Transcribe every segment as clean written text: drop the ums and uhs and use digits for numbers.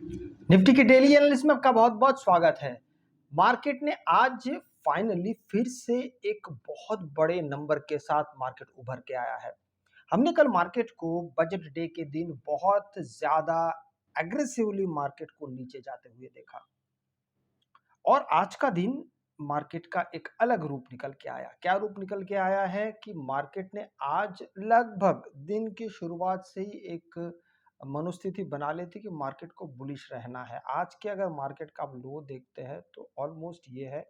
Nifty के daily analysis में आपका बहुत बहुत स्वागत है। मार्केट ने आज फाइनली फिर से एक बहुत बड़े नंबर के साथ मार्केट उभर के आया है। हमने कल मार्केट को बजट डे के दिन बहुत ज्यादा एग्रेसिवली मार्केट को नीचे जाते हुए देखा और आज का दिन मार्केट का एक अलग रूप निकल के आया। क्या रूप निकल के आया है कि मार्केट ने आज लगभग दिन की शुरुआत से ही एक मनोस्थिति बना ली थी कि मार्केट को बुलिश रहना है। आज के अगर मार्केट का आप लो देखते हैं तो ऑलमोस्ट ये है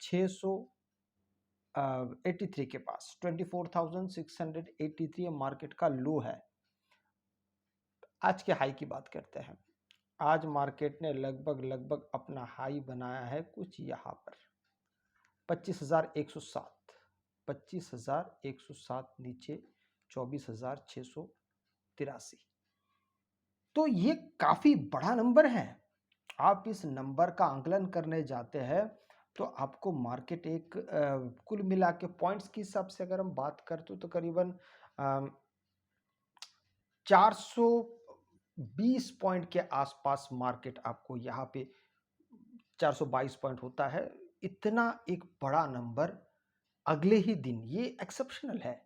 683 के पास 24,683 मार्केट का लो है। आज के हाई की बात करते हैं। आज मार्केट ने लगभग अपना हाई बनाया है कुछ यहाँ पर 25,107, 25,107 नीचे 24,683। तो ये काफी बड़ा नंबर है। आप इस नंबर का आंकलन करने जाते हैं तो आपको मार्केट एक कुल मिला के पॉइंट्स के हिसाब से अगर हम बात करते तो करीबन 420 पॉइंट के आसपास मार्केट आपको यहाँ पे 422 पॉइंट होता है। इतना एक बड़ा नंबर अगले ही दिन, ये एक्सेप्शनल है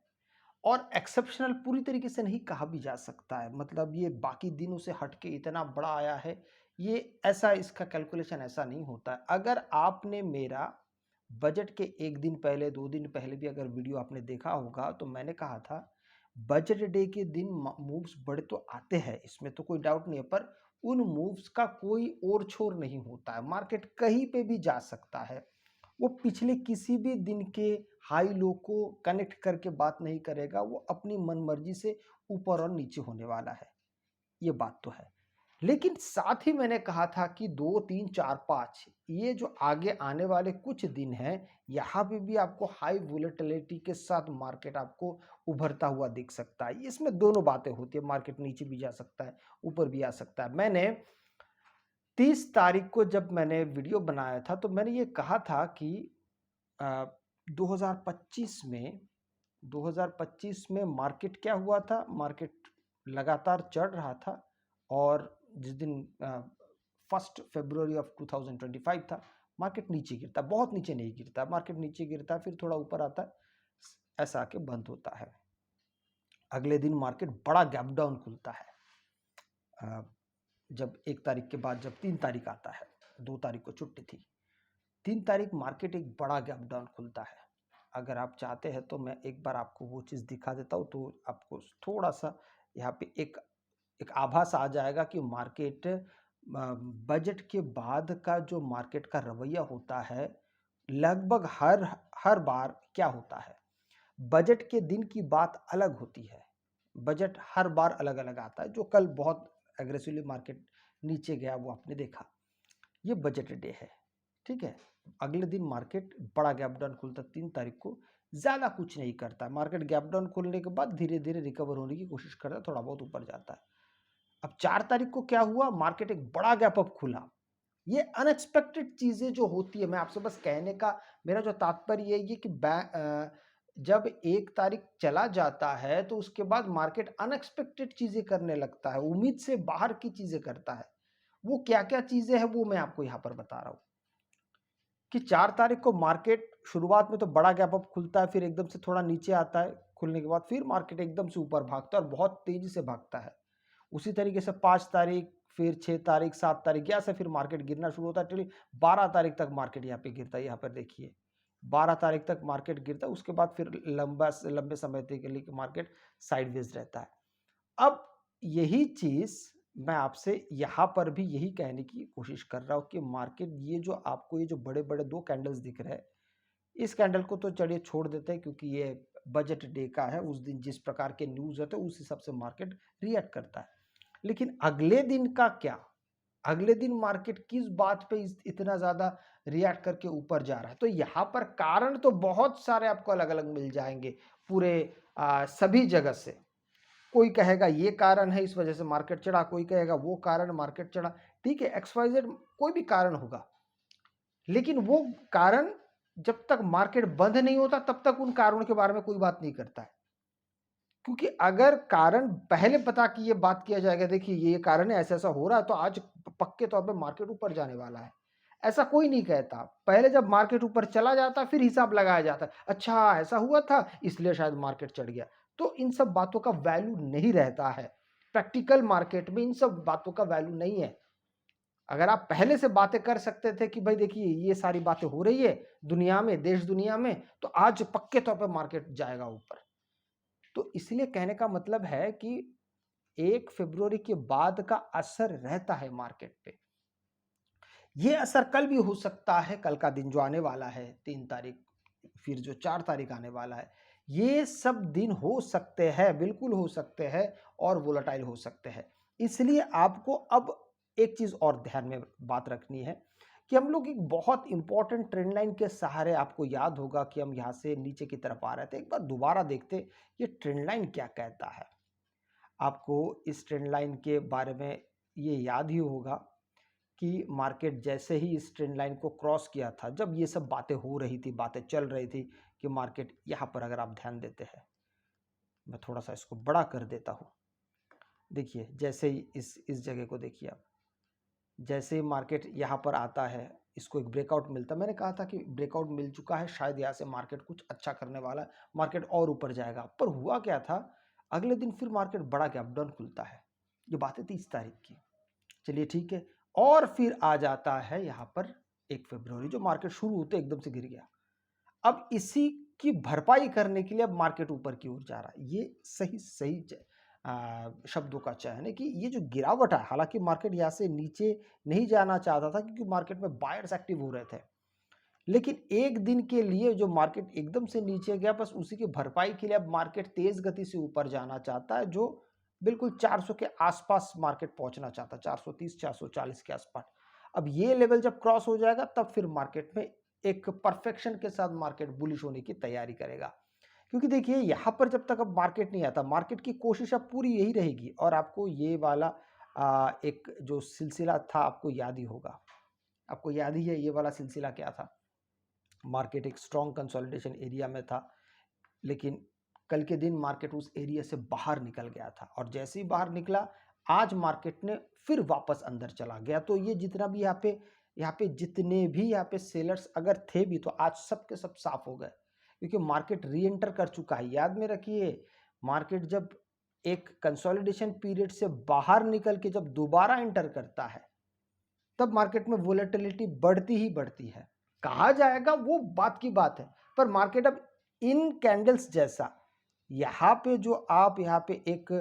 और एक्सेप्शनल पूरी तरीके से नहीं कहा भी जा सकता है। मतलब ये बाकी दिनों से हटके इतना बड़ा आया है, ये ऐसा इसका कैलकुलेशन ऐसा नहीं होता है। अगर आपने मेरा बजट के एक दिन पहले 2 दिन पहले भी अगर वीडियो आपने देखा होगा तो मैंने कहा था बजट डे के दिन मूव्स बड़े तो आते हैं, इसमें तो कोई डाउट नहीं है, पर उन मूव्स का कोई ओर छोर नहीं होता है। मार्केट कहीं पे भी जा सकता है, वो पिछले किसी भी दिन के हाई लो को कनेक्ट करके बात नहीं करेगा, वो अपनी मनमर्जी से ऊपर और नीचे होने वाला है, ये बात तो है। लेकिन साथ ही मैंने कहा था कि 2, 3, 4, 5 ये जो आगे आने वाले कुछ दिन हैं, यहाँ पे भी आपको हाई वोलेटिलिटी के साथ मार्केट आपको उभरता हुआ दिख सकता है। इसमें दोनों बातें होती है, मार्केट नीचे भी जा सकता है, ऊपर भी आ सकता है। मैंने 30 तारीख को जब मैंने वीडियो बनाया था तो मैंने ये कहा था कि 2025 में 2025 में मार्केट क्या हुआ था, मार्केट लगातार चढ़ रहा था और जिस दिन 1 फरवरी ऑफ 2025 था, मार्केट नीचे गिरता, बहुत नीचे नहीं गिरता, मार्केट नीचे गिरता फिर थोड़ा ऊपर आता है, ऐसा आके बंद होता है। अगले दिन मार्केट बड़ा गैप डाउन खुलता है। जब 1 तारीख के बाद जब 3 तारीख आता है, 2 तारीख को छुट्टी थी, 3 तारीख मार्केट एक बड़ा गैप डाउन खुलता है। अगर आप चाहते हैं तो मैं एक बार आपको वो चीज़ दिखा देता हूँ तो आपको थोड़ा सा यहाँ पे एक आभास आ जाएगा कि मार्केट बजट के बाद का जो मार्केट का रवैया होता है, लगभग हर बार क्या होता है, बजट के दिन की बात अलग होती है। बजट हर बार अलग अलग आता है। जो कल बहुत एग्रेसिवली मार्केट नीचे गया वो आपने देखा, ये बजट डे है, ठीक है। अगले दिन मार्केट बड़ा गैप डाउन खुलता 3 तारीख को, ज़्यादा कुछ नहीं करता। मार्केट गैप डाउन खुलने के बाद धीरे धीरे रिकवर होने की कोशिश करता है, थोड़ा बहुत ऊपर जाता है। अब 4 तारीख को क्या हुआ, मार्केट एक बड़ा गैप अप खुला। ये अनएक्सपेक्टेड चीज़ें जो होती है, मैं आपसे बस कहने का मेरा जो तात्पर्य ये कि जब 1 तारीख चला जाता है तो उसके बाद मार्केट अनएक्सपेक्टेड चीज़ें करने लगता है, उम्मीद से बाहर की चीज़ें करता है। वो क्या-क्या चीज़ें हैं वो मैं आपको यहाँ पर बता रहा हूँ कि 4 तारीख को मार्केट शुरुआत में तो बड़ा गैप अप खुलता है, फिर एकदम से थोड़ा नीचे आता है, खुलने के बाद फिर मार्केट एकदम से ऊपर भागता है और बहुत तेज़ी से भागता है। उसी तरीके से 5 तारीख, फिर 6 तारीख, 7 तारीख ऐसे फिर मार्केट गिरना शुरू होता है टिल 12 तारीख तक मार्केट यहाँ पे गिरता है। यहाँ पर देखिए 12 तारीख तक मार्केट गिरता है, उसके बाद फिर लंबे समय तक के लिए मार्केट साइडवेज रहता है। अब यही चीज़ मैं आपसे यहाँ पर भी यही कहने की कोशिश कर रहा हूँ कि मार्केट ये जो आपको ये जो बड़े-बड़े 2 कैंडल्स दिख रहे हैं, इस कैंडल को तो चलिए छोड़ देते हैं क्योंकि ये बजट डे का है, उस दिन जिस प्रकार के न्यूज़ होते हैं उस हिसाब से मार्केट रिएक्ट करता है। लेकिन अगले दिन का क्या? अगले दिन मार्केट किस बात पे इतना ज़्यादा रिएक्ट करके ऊपर जा रहा है? तो यहाँ पर कारण तो बहुत सारे आपको अलग-अलग मिल जाएँगे पूरे सभी जगह से। कोई कहेगा ये कारण है इस वजह से मार्केट चढ़ा, कोई कहेगा वो कारण मार्केट चढ़ा। ठीक है, XYZ कोई भी कारण होगा। लेकिन वो कारण जब तक मार्केट बंद नहीं होता तब तक उन कारणों के बारे में कोई बात नहीं करता है। क्योंकि अगर कारण पहले पता कि ये बात किया जाएगा, देखिए ये कारण है, ऐसा-ऐसा हो रहा है, तो आज पक्के तौर पे मार्केट ऊपर जाने वाला है। ऐसा कोई नहीं कहता। पहले जब मार्केट ऊपर चला जाता है, फिर हिसाब लगाया जाता है। अच्छा ऐसा हुआ था, इसलिए शायद मार्केट चढ़ गया। तो इन सब बातों का वैल्यू नहीं रहता है। प्रैक्टिकल मार्केट में इन सब बातों का वैल्यू नहीं है। अगर आप पहले से बातें कर सकते थे कि भाई देखिए ये सारी बातें हो रही है दुनिया में, देश दुनिया में, तो आज पक्के तौर पे मार्केट जाएगा ऊपर। तो इसलिए कहने का मतलब है कि 1 फरवरी के बाद का असर रहता है मार्केट पे। ये असर कल भी हो सकता है, कल का दिन जो आने वाला है 3 तारीख, फिर जो 4 तारीख आने वाला है, ये सब दिन हो सकते हैं, बिल्कुल हो सकते हैं और वोलेटाइल हो सकते हैं। इसलिए आपको अब एक चीज़ और ध्यान में बात रखनी है कि हम लोग एक बहुत इंपॉर्टेंट ट्रेंड लाइन के सहारे, आपको याद होगा कि हम यहाँ से नीचे की तरफ आ रहे थे। एक बार दोबारा देखते ये ट्रेंड लाइन क्या कहता है। आपको इस ट्रेंड लाइन के बारे में ये याद ही होगा कि मार्केट जैसे ही इस ट्रेंड लाइन को क्रॉस किया था, जब ये सब बातें हो रही थी, बातें चल रही थी कि मार्केट यहाँ पर, अगर आप ध्यान देते हैं, मैं थोड़ा सा इसको बड़ा कर देता हूँ। देखिए जैसे ही इस जगह को देखिए आप, जैसे ही मार्केट यहाँ पर आता है, इसको एक ब्रेकआउट मिलता है। मैंने कहा था कि ब्रेकआउट मिल चुका है, शायद यहाँ से मार्केट कुछ अच्छा करने वाला है, मार्केट और ऊपर जाएगा। पर हुआ क्या था, अगले दिन फिर मार्केट बड़ा गैप डाउन खुलता है। ये बात है 30 तारीख की। चलिए ठीक है, और फिर आ जाता है यहाँ पर 1 फरवरी, जो मार्केट शुरू होते एकदम से गिर गया। अब इसी की भरपाई करने के लिए अब मार्केट ऊपर की ओर जा रहा है। ये सही सही शब्दों का चयन है कि ये जो गिरावट है, हालांकि मार्केट यहाँ से नीचे नहीं जाना चाहता था क्योंकि मार्केट में बायर्स एक्टिव हो रहे थे, लेकिन एक दिन के लिए जो मार्केट एकदम से नीचे गया, बस उसी की भरपाई के लिए अब मार्केट तेज गति से ऊपर जाना चाहता है, जो बिल्कुल 400 के आसपास मार्केट पहुंचना चाहता है, 430 440 के आसपास। अब ये लेवल जब क्रॉस हो जाएगा, तब फिर मार्केट में एक परफेक्शन के साथ मार्केट बुलिश होने की तैयारी करेगा। क्योंकि देखिए यहाँ पर जब तक अब मार्केट नहीं आता, मार्केट की कोशिश अब पूरी यही रहेगी। और आपको ये वाला एक जो सिलसिला था, आपको याद ही होगा, आपको याद ही है ये वाला सिलसिला क्या था। मार्केट एक स्ट्रॉन्ग कंसोलिडेशन एरिया में था, लेकिन कल के दिन मार्केट उस एरिया से बाहर निकल गया था, और जैसे ही बाहर निकला, आज मार्केट ने फिर वापस अंदर चला गया। तो ये जितना भी यहाँ पे जितने भी यहाँ पे सेलर्स अगर थे भी, तो आज सब के सब साफ हो गए, क्योंकि मार्केट री एंटर कर चुका है। याद में रखिए, मार्केट जब एक कंसोलिडेशन पीरियड से बाहर निकल के जब दोबारा एंटर करता है, तब मार्केट में वोलेटिलिटी बढ़ती ही बढ़ती है। कहा जाएगा वो बात की बात है, पर मार्केट अब इन कैंडल्स जैसा, यहाँ पे जो आप यहाँ पे एक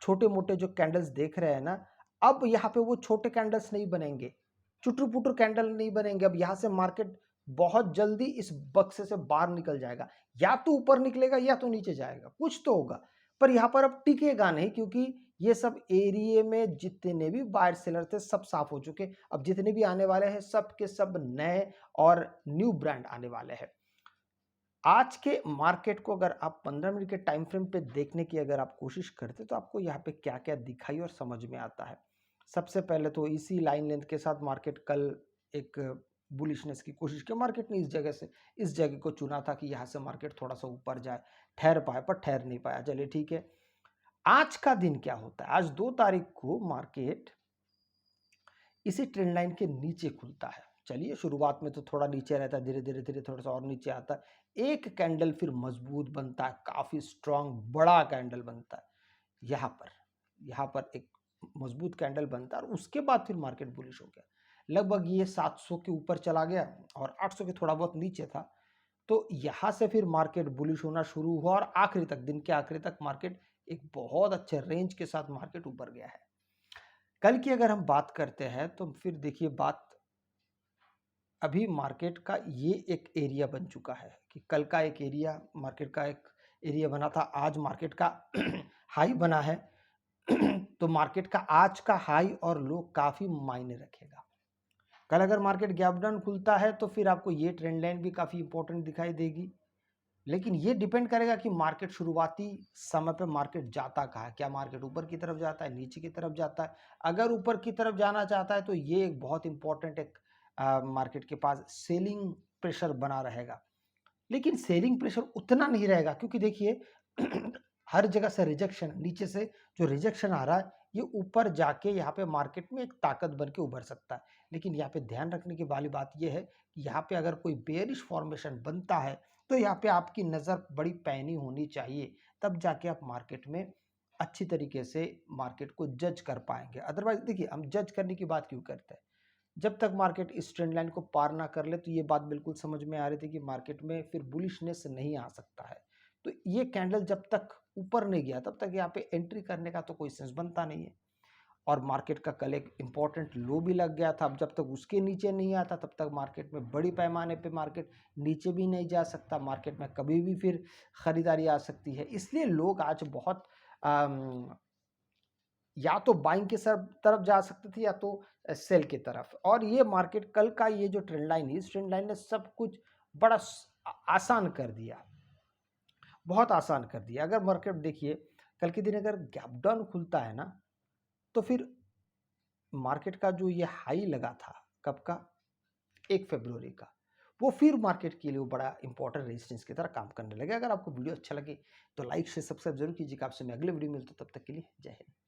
छोटे मोटे जो कैंडल्स देख रहे हैं ना, अब यहाँ पे वो छोटे कैंडल्स नहीं बनेंगे, चुटुर पुटुर कैंडल नहीं बनेंगे। अब यहाँ से मार्केट बहुत जल्दी इस बक्से से बाहर निकल जाएगा, या तो ऊपर निकलेगा या तो नीचे जाएगा, कुछ तो होगा, पर यहाँ पर अब टिकेगा नहीं, क्योंकि ये सब एरिया में जितने भी बायर सेलर थे सब साफ हो चुके। अब जितने भी आने वाले हैं, सब के सब नए और न्यू ब्रांड आने वाले हैं। आज के मार्केट को अगर आप 15 मिनट के टाइम फ्रेम पे देखने की अगर आप कोशिश करते, तो आपको यहाँ पे क्या क्या दिखाई और समझ में आता है। सबसे पहले तो इसी लाइन लेंथ के साथ मार्केट कल एक बुलिशनेस की कोशिश की। मार्केट ने इस जगह को चुना था कि यहाँ से मार्केट थोड़ा सा ऊपर जाए, ठहर पाए, पर ठहर नहीं पाया। चलिए ठीक है, आज का दिन क्या होता है। आज 2 तारीख को मार्केट इसी ट्रेंड लाइन के नीचे खुलता है। चलिए, शुरुआत में तो थोड़ा नीचे रहता है, धीरे धीरे धीरे थोड़ा सा और नीचे आता है। एक कैंडल फिर मजबूत बनता है, काफी स्ट्रांग बड़ा कैंडल बनता है। यहाँ पर एक मजबूत कैंडल बनता है, और उसके बाद फिर मार्केट बुलिश हो गया। लगभग ये 700 के ऊपर चला गया और 800 के थोड़ा बहुत नीचे था। तो यहाँ से फिर मार्केट बुलिश होना शुरू हुआ, और आखिरी तक, दिन के आखिरी तक मार्केट एक बहुत अच्छे रेंज के साथ मार्केट ऊपर गया है। कल की अगर हम बात करते हैं, तो फिर देखिए बात, अभी मार्केट का ये एक एरिया बन चुका है कि कल का एक एरिया, मार्केट का एक एरिया बना था, आज मार्केट का हाई बना है। तो मार्केट का आज का हाई और लो काफी मायने रखेगा। कल अगर मार्केट गैप डाउन खुलता है, तो फिर आपको ये ट्रेंड लाइन भी काफी इंपॉर्टेंट दिखाई देगी। लेकिन ये डिपेंड करेगा कि मार्केट शुरुआती समय पे मार्केट जाता कहाँ है। क्या मार्केट ऊपर की तरफ जाता है, नीचे की तरफ जाता है। अगर ऊपर की तरफ जाना चाहता है, तो ये एक बहुत इंपॉर्टेंट एक मार्केट के पास सेलिंग प्रेशर बना रहेगा। लेकिन सेलिंग प्रेशर उतना नहीं रहेगा, क्योंकि देखिए हर जगह से रिजेक्शन, नीचे से जो रिजेक्शन आ रहा है ये ऊपर जाके यहाँ पे मार्केट में एक ताकत बन के उभर सकता है। लेकिन यहाँ पे ध्यान रखने की वाली बात ये है कि यहाँ पे अगर कोई बेयरिश फॉर्मेशन बनता है तो यहाँ पे आपकी नज़र बड़ी पैनी होनी चाहिए, तब जाके आप मार्केट में अच्छी तरीके से मार्केट को जज कर पाएंगे। अदरवाइज देखिए, हम जज करने की बात क्यों करते हैं, जब तक मार्केट इस ट्रेंड लाइन को पार ना कर ले तो ये बात बिल्कुल समझ में आ रही थी कि मार्केट में फिर बुलिशनेस नहीं आ सकता है। तो ये कैंडल जब तक ऊपर नहीं गया तब तक यहाँ पे एंट्री करने का तो कोई सेंस बनता नहीं है। और मार्केट का कल एक इंपॉर्टेंट लो भी लग गया था, अब जब तक उसके नीचे नहीं आता तब तक मार्केट में बड़ी पैमाने पे मार्केट नीचे भी नहीं जा सकता, मार्केट में कभी भी फिर खरीदारी आ सकती है। इसलिए लोग आज बहुत या तो बाइंग की तरफ जा सकते थे या तो सेल की तरफ। और ये मार्केट कल का ये जो ट्रेंड लाइन है, इस ट्रेंड लाइन ने सब कुछ बड़ा आसान कर दिया, बहुत आसान कर दिया। अगर मार्केट देखिए कल के दिन अगर गैप डाउन खुलता है ना, तो फिर मार्केट का जो ये हाई लगा था कब का, 1 फरवरी का, वो फिर मार्केट के लिए वो बड़ा इंपॉर्टेंट रेजिस्टेंस की तरह काम करने लगे। अगर आपको वीडियो अच्छा लगे तो लाइक शेयर सब्सक्राइब जरूर कीजिएगा। आपसे मैं अगले वीडियो में मिलता हूं, तब तक के लिए जय हिंद।